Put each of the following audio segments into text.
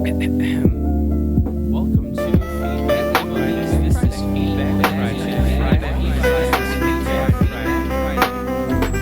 Welcome to Feedback Friday. This is Feedback Friday.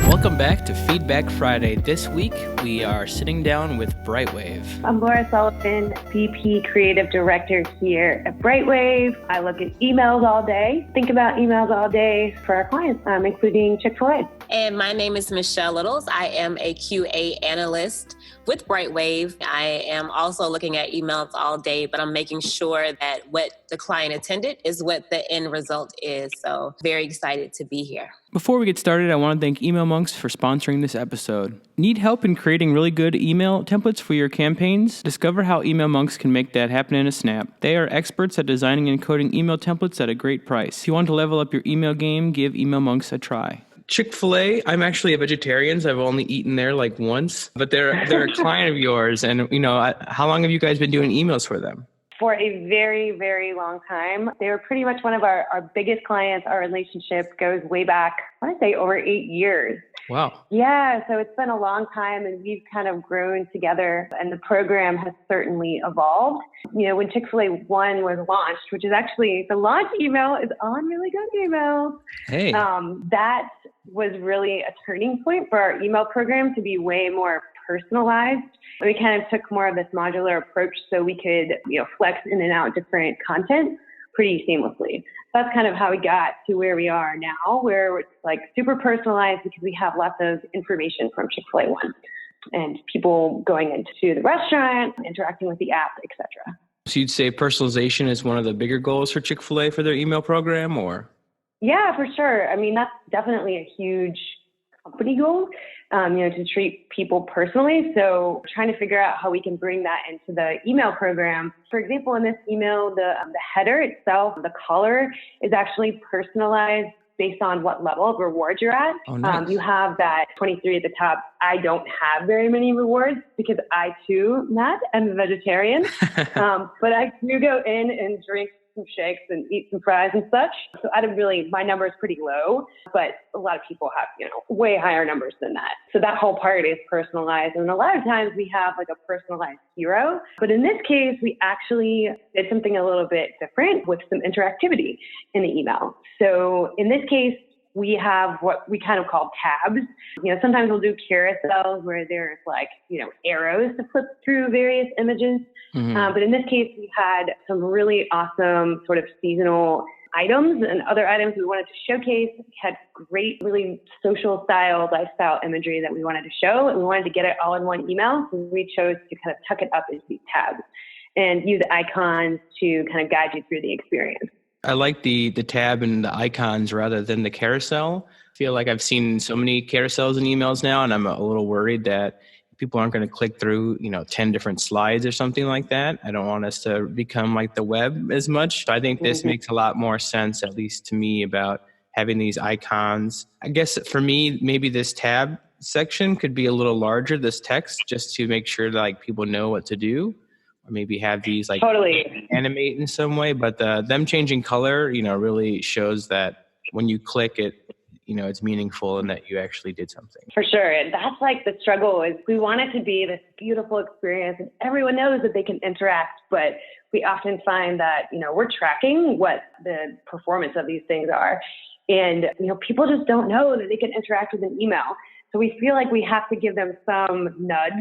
Welcome back to Feedback Friday. This week, we are sitting down with Brightwave. I'm Laura Sullivan, VP Creative Director here at Brightwave. I look at emails all day, think about emails all day for our clients, including Chick-fil-A. And my name is Michelle Littles. I am a QA analyst with Brightwave. I am also looking at emails all day, but I'm making sure that what the client intended is what the end result is. So very excited to be here. Before we get started, I want to thank Email Monks for sponsoring this episode. Need help in creating really good email templates for your campaigns? Discover how Email Monks can make that happen in a snap. They are experts at designing and coding email templates at a great price. If you want to level up your email game, give Email Monks a try. Chick-fil-A, I'm actually a vegetarian, so I've only eaten there like once, but they're a client of yours. And, how long have you guys been doing emails for them? For a very, very long time. They were pretty much one of our biggest clients. Our relationship goes way back, I want to say over 8 years. Wow. Yeah, so it's been a long time and we've kind of grown together and the program has certainly evolved. When Chick-fil-A 1 was launched, which is actually, the launch email is on Really Good Emails. Hey. That was really a turning point for our email program to be way more personalized. We kind of took more of this modular approach so we could, flex in and out different content pretty seamlessly. That's kind of how we got to where we are now, where it's like super personalized because we have lots of information from Chick-fil-A 1 and people going into the restaurant, interacting with the app, etc. So you'd say personalization is one of the bigger goals for Chick-fil-A for their email program, or? Yeah, for sure. I mean, that's definitely a huge company goal, to treat people personally. So trying to figure out how we can bring that into the email program. For example, in this email, the header itself, the color is actually personalized based on what level of reward you're at. Oh, nice. You have that 23 at the top. I don't have very many rewards because I too, Matt, am a vegetarian. But I do go in and drink some shakes and eat some fries and such. So my number is pretty low, but a lot of people have, way higher numbers than that. So that whole part is personalized. And a lot of times we have like a personalized hero, but in this case, we actually did something a little bit different with some interactivity in the email. So in this case, we have what we kind of call tabs. Sometimes we'll do carousels where there's arrows to flip through various images. Mm-hmm. But in this case, we had some really awesome sort of seasonal items and other items we wanted to showcase. We had great, really social style, lifestyle imagery that we wanted to show, and we wanted to get it all in one email. So we chose to kind of tuck it up into these tabs and use icons to kind of guide you through the experience. I like the tab and the icons rather than the carousel. I feel like I've seen so many carousels and emails now, and I'm a little worried that people aren't going to click through, 10 different slides or something like that. I don't want us to become like the web as much. So I think this makes a lot more sense, at least to me, about having these icons. I guess for me, maybe this tab section could be a little larger, this text, just to make sure that people know what to do. Or maybe have these totally animate in some way, but them changing color, really shows that when you click it, it's meaningful and that you actually did something. For sure. And that's the struggle is we want it to be this beautiful experience and everyone knows that they can interact, but we often find that, we're tracking what the performance of these things are. And, people just don't know that they can interact with an email. So we feel like we have to give them some nudge.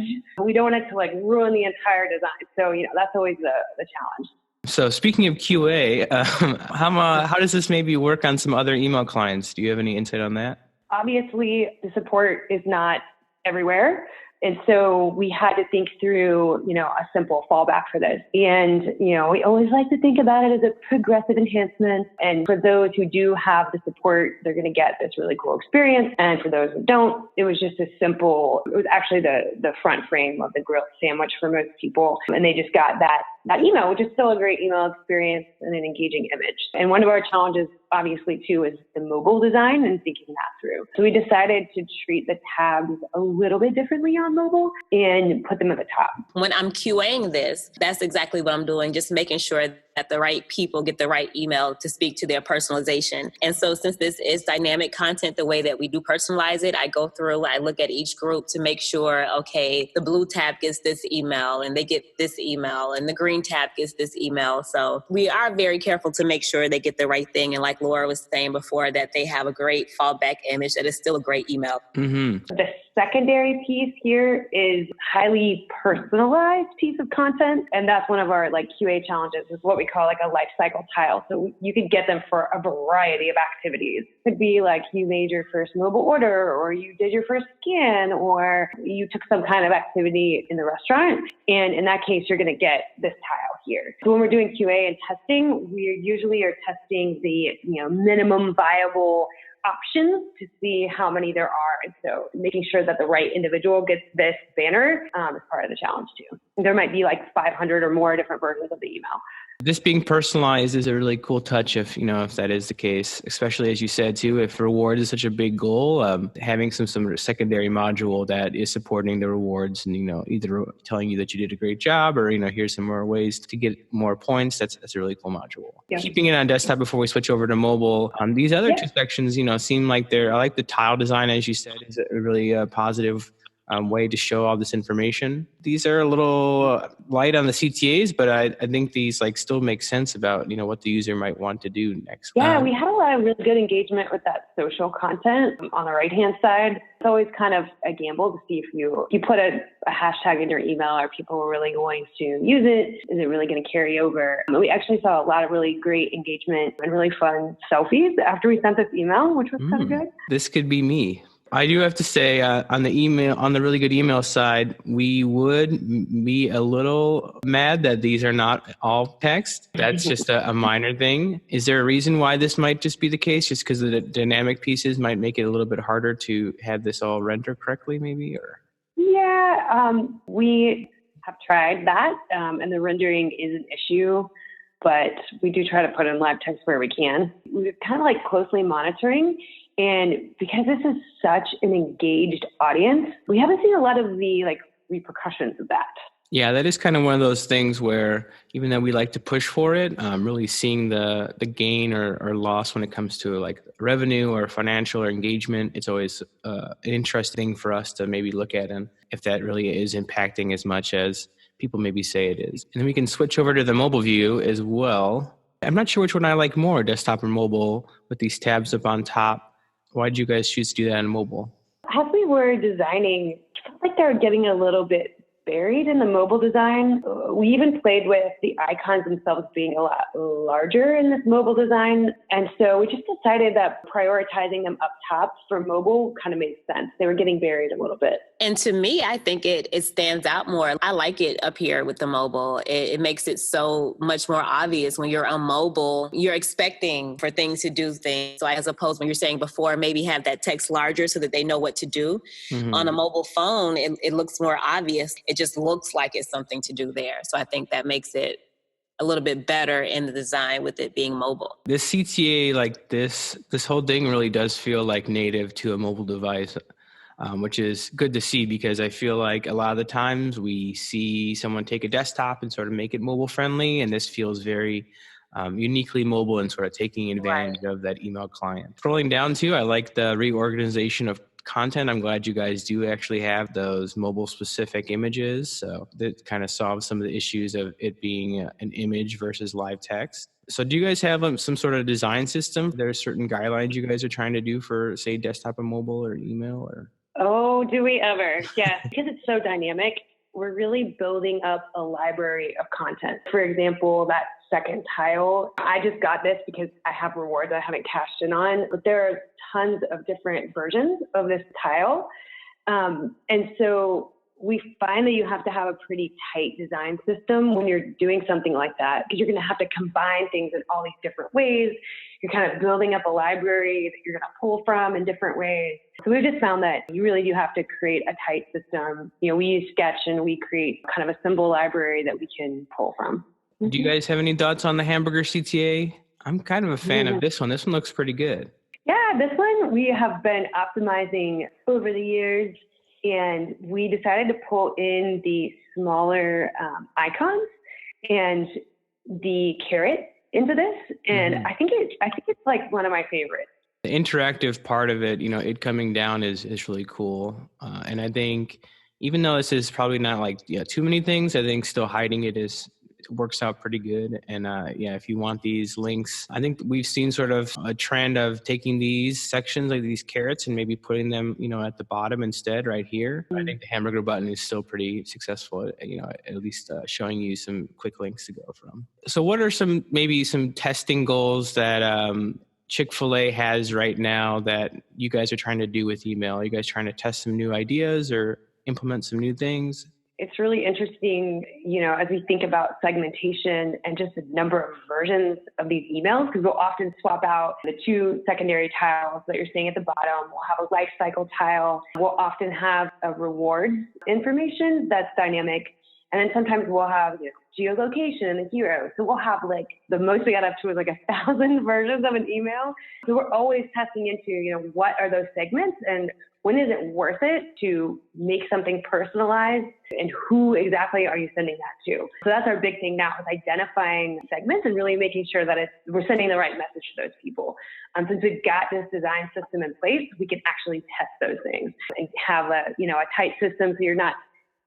We don't want it to ruin the entire design. So, that's always the challenge. So speaking of QA, how does this maybe work on some other email clients? Do you have any insight on that? Obviously, the support is not everywhere. And so we had to think through, a simple fallback for this. And, we always like to think about it as a progressive enhancement. And for those who do have the support, they're going to get this really cool experience. And for those who don't, it was just it was actually the front frame of the grilled sandwich for most people. And they just got that email, which is still a great email experience and an engaging image. And one of our challenges, obviously, too, is the mobile design and thinking that through. So we decided to treat the tabs a little bit differently on mobile and put them at the top. When I'm QAing this, that's exactly what I'm doing, just making sure that the right people get the right email to speak to their personalization. And so since this is dynamic content, the way that we do personalize it, I go through, I look at each group to make sure, okay, the blue tab gets this email and they get this email and the green tab gets this email. So we are very careful to make sure they get the right thing. And like Laura was saying before, that they have a great fallback image that is still a great email. Mm-hmm. The secondary piece here is highly personalized piece of content. And that's one of our QA challenges, is what we call a life cycle tile. So you could get them for a variety of activities. It could be you made your first mobile order, or you did your first scan, or you took some kind of activity in the restaurant. And in that case, you're going to get this tile here. So when we're doing QA and testing, we usually are testing the minimum viable options to see how many there are. And so making sure that the right individual gets this banner is part of the challenge too. There might be 500 or more different versions of the email. This being personalized is a really cool touch if that is the case, especially as you said too, if reward is such a big goal, having some secondary module that is supporting the rewards and, either telling you that you did a great job or, here's some more ways to get more points. That's a really cool module. Yeah. Keeping it on desktop before we switch over to mobile. These other two sections, seem like I like the tile design, as you said, is a really positive way to show all this information. These are a little light on the CTAs, but I think these still make sense about what the user might want to do next. Yeah, we had a lot of really good engagement with that social content on the right-hand side. It's always kind of a gamble to see if you put a hashtag in your email, are people really going to use it? Is it really going to carry over? We actually saw a lot of really great engagement and really fun selfies after we sent this email, which was kind of good. This could be me. I do have to say, on the really good email side, we would be a little mad that these are not all text. That's just a minor thing. Is there a reason why this might just be the case? Just because the dynamic pieces might make it a little bit harder to have this all render correctly, maybe? Or we have tried that, and the rendering is an issue. But we do try to put in live text where we can. We're kind of closely monitoring. And because this is such an engaged audience, we haven't seen a lot of the repercussions of that. Yeah, that is kind of one of those things where even though we like to push for it, really seeing the gain or loss when it comes to revenue or financial or engagement, it's always an interesting for us to maybe look at and if that really is impacting as much as people maybe say it is. And then we can switch over to the mobile view as well. I'm not sure which one I like more, desktop or mobile, with these tabs up on top. Why did you guys choose to do that on mobile? As we were designing, I felt like they were getting a little bit buried in the mobile design. We even played with the icons themselves being a lot larger in this mobile design. And so we just decided that prioritizing them up top for mobile kind of made sense. They were getting buried a little bit. And to me, I think it stands out more. I like it up here with the mobile. It makes it so much more obvious when you're on mobile, you're expecting for things to do things. So as opposed when you're saying before, maybe have that text larger so that they know what to do. Mm-hmm. On a mobile phone, it looks more obvious. It just looks like it's something to do there. So I think that makes it a little bit better in the design with it being mobile. This CTA, this whole thing really does feel like native to a mobile device. Which is good to see because I feel like a lot of the times we see someone take a desktop and sort of make it mobile friendly. And this feels very uniquely mobile and sort of taking advantage of that email client. Scrolling down too, I like the reorganization of content. I'm glad you guys do actually have those mobile specific images. So that kind of solves some of the issues of it being an image versus live text. So do you guys have some sort of design system? There are certain guidelines you guys are trying to do for, say, desktop and mobile or email or? Oh, do we ever? Yeah, because it's so dynamic, we're really building up a library of content. For example, that second tile, I just got this because I have rewards I haven't cashed in on, but there are tons of different versions of this tile. And so we find that you have to have a pretty tight design system when you're doing something like that, because you're going to have to combine things in all these different ways. You're kind of building up a library that you're going to pull from in different ways. So we've just found that you really do have to create a tight system. We use Sketch and we create kind of a symbol library that we can pull from. Do you guys have any thoughts on the Hamburger CTA? I'm kind of a fan of this one. This one looks pretty good. Yeah, this one we have been optimizing over the years. And we decided to pull in the smaller icons. And the carrot into this. And I think it's like one of my favorites. The interactive part of it, it coming down is really cool. And I think even though this is probably not like too many things, I think still hiding it works out pretty good. And if you want these links, I think we've seen sort of a trend of taking these sections, like these carrots, and maybe putting them, at the bottom instead, right here. I think the hamburger button is still pretty successful, at least showing you some quick links to go from. So what are some testing goals that Chick-fil-A has right now that you guys are trying to do with email? Are you guys trying to test some new ideas or implement some new things? It's really interesting, as we think about segmentation and just the number of versions of these emails, because we'll often swap out the two secondary tiles that you're seeing at the bottom. We'll have a life cycle tile. We'll often have a rewards information that's dynamic. And then sometimes we'll have geolocation and the hero. So we'll have the most we got up to was 1,000 versions of an email. So we're always testing into, what are those segments and when is it worth it to make something personalized and who exactly are you sending that to? So that's our big thing now, is identifying segments and really making sure that we're sending the right message to those people. Since we've got this design system in place, we can actually test those things and have a tight system so you're not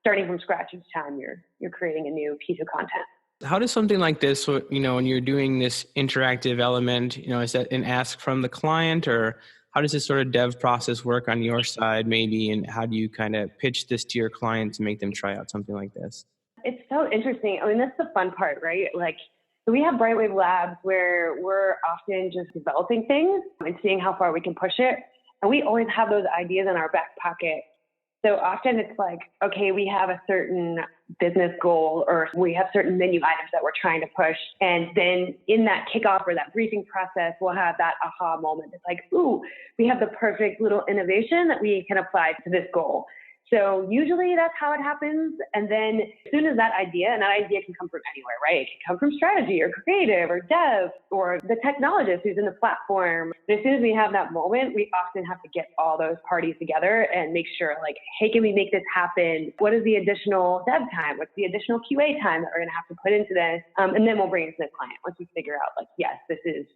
starting from scratch each time you're creating a new piece of content. How does something like this, when you're doing this interactive element, is that an ask from the client, or how does this sort of dev process work on your side maybe, and how do you kind of pitch this to your clients to make them try out something like this? It's so interesting. I mean, that's the fun part, right? So we have Brightwave Labs where we're often just developing things and seeing how far we can push it. And we always have those ideas in our back pocket. So often it's okay, we have a certain business goal or we have certain menu items that we're trying to push. And then in that kickoff or that briefing process, we'll have that aha moment. It's ooh, we have the perfect little innovation that we can apply to this goal. So usually that's how it happens. And then as soon as that idea, and that idea can come from anywhere, right? It can come from strategy or creative or dev or the technologist who's in the platform. But as soon as we have that moment, we often have to get all those parties together and make sure hey, can we make this happen? What is the additional dev time? What's the additional QA time that we're going to have to put into this? And then we'll bring it to the client once we figure out yes, this is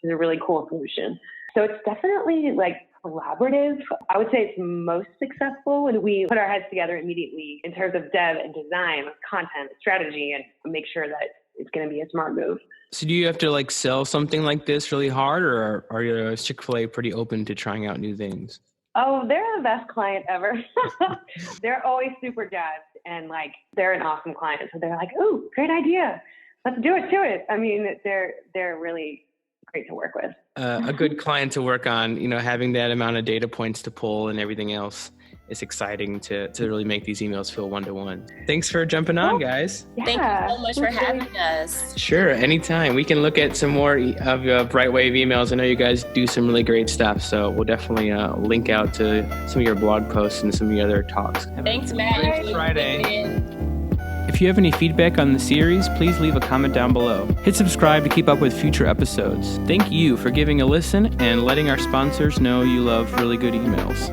a really cool solution. So it's definitely collaborative. I would say it's most successful when we put our heads together immediately in terms of dev and design, content, strategy, and make sure that it's going to be a smart move. So do you have to sell something like this really hard, or are you Chick-fil-A pretty open to trying out new things? Oh, they're the best client ever. They're always super jazzed and they're an awesome client. So they're ooh, great idea. Let's do it. I mean, they're really great to work with. A good client to work on, having that amount of data points to pull and everything else is exciting to really make these emails feel one-to-one. Thanks for jumping on, guys. Yeah. Thank you so much for having us. Sure, anytime. We can look at some more of Brightwave emails. I know you guys do some really great stuff, so we'll definitely link out to some of your blog posts and some of your other talks. Thanks, Matt. Great Friday. If you have any feedback on the series, please leave a comment down below. Hit subscribe to keep up with future episodes. Thank you for giving a listen and letting our sponsors know you love really good emails.